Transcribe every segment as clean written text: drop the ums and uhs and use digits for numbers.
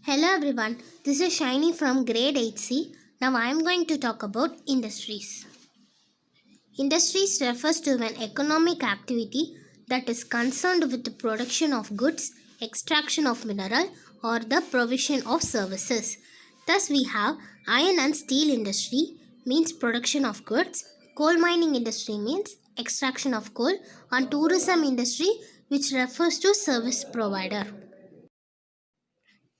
Hello everyone, this is Shiny from grade 8C. Now I am going to talk about industries. Industries refers to an economic activity that is concerned with the production of goods, extraction of mineral or the provision of services. Thus we have iron and steel industry means production of goods, coal mining industry means extraction of coal, and tourism industry which refers to service provider.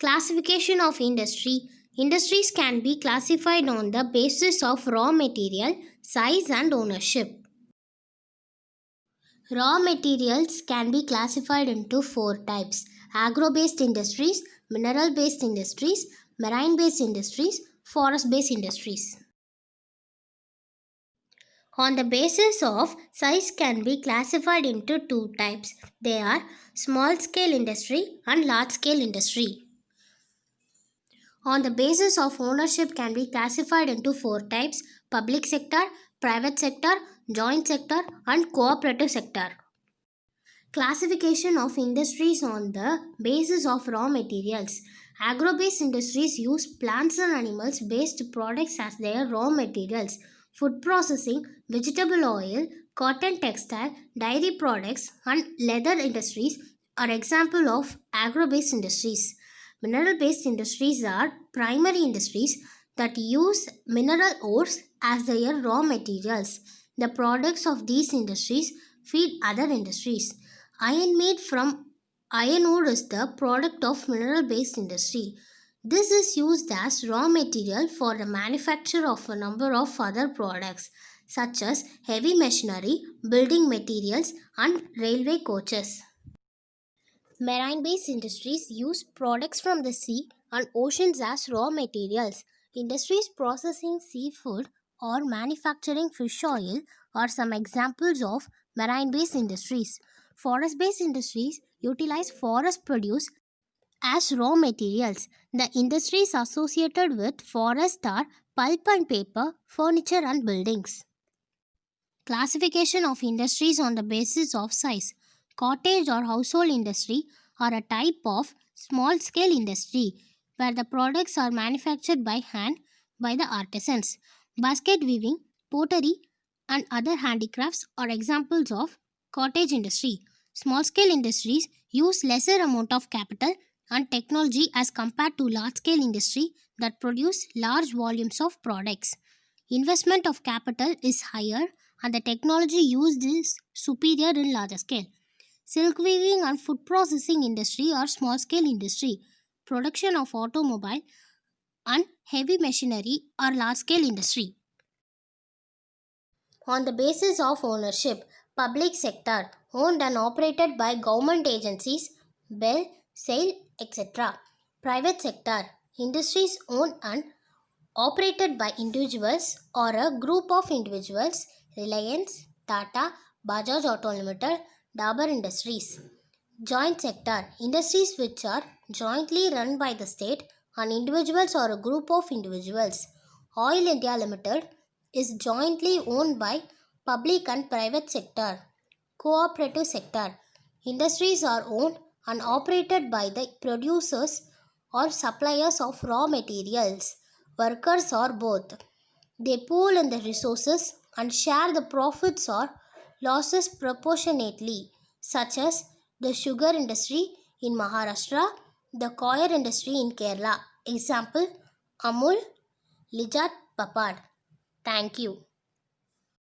Classification of industry. Industries can be classified on the basis of raw material, size and ownership. Raw materials can be classified into four types: agro-based industries, mineral-based industries, marine-based industries, forest-based industries. On the basis of size can be classified into two types. They are small-scale industry and large-scale industry. On the basis of ownership can be classified into four types: public sector, private sector, joint sector and cooperative sector. Classification of industries on the basis of raw materials. Agro-based industries use plants and animals based products as their raw materials. Food processing, vegetable oil, cotton textile, dairy products and leather industries are examples of agro-based industries. Mineral-based industries are primary industries that use mineral ores as their raw materials. The products of these industries feed other industries. Iron made from iron ore is the product of mineral-based industry. This is used as raw material for the manufacture of a number of other products such as heavy machinery, building materials and railway coaches. Marine-based industries use products from the sea and oceans as raw materials. Industries processing seafood or manufacturing fish oil are some examples of marine-based industries. Forest-based industries utilize forest produce as raw materials. The industries associated with forest are pulp and paper, furniture and buildings. Classification of industries on the basis of size. Cottage or household industry are a type of small-scale industry where the products are manufactured by hand by the artisans. Basket weaving, pottery and other handicrafts are examples of cottage industry. Small-scale industries use lesser amount of capital and technology as compared to large-scale industry that produce large volumes of products. Investment of capital is higher and the technology used is superior in larger scale. Silk weaving and food processing industry are small scale industry. Production of automobile and heavy machinery are large scale industry. On the basis of ownership, public sector owned and operated by government agencies, Bell, SAIL, etc. Private sector industries owned and operated by individuals or a group of individuals, Reliance, Tata, Bajaj Auto Limited, Dabur Industries. Joint sector industries which are jointly run by the state and individuals or a group of individuals. Oil India Limited is jointly owned by public and private sector. Cooperative sector industries are owned and operated by the producers or suppliers of raw materials, workers or both. They pool in the resources and share the profits or losses proportionately, such as the sugar industry in Maharashtra, the coir industry in Kerala. Example: Amul, Lijat Papad. Thank you.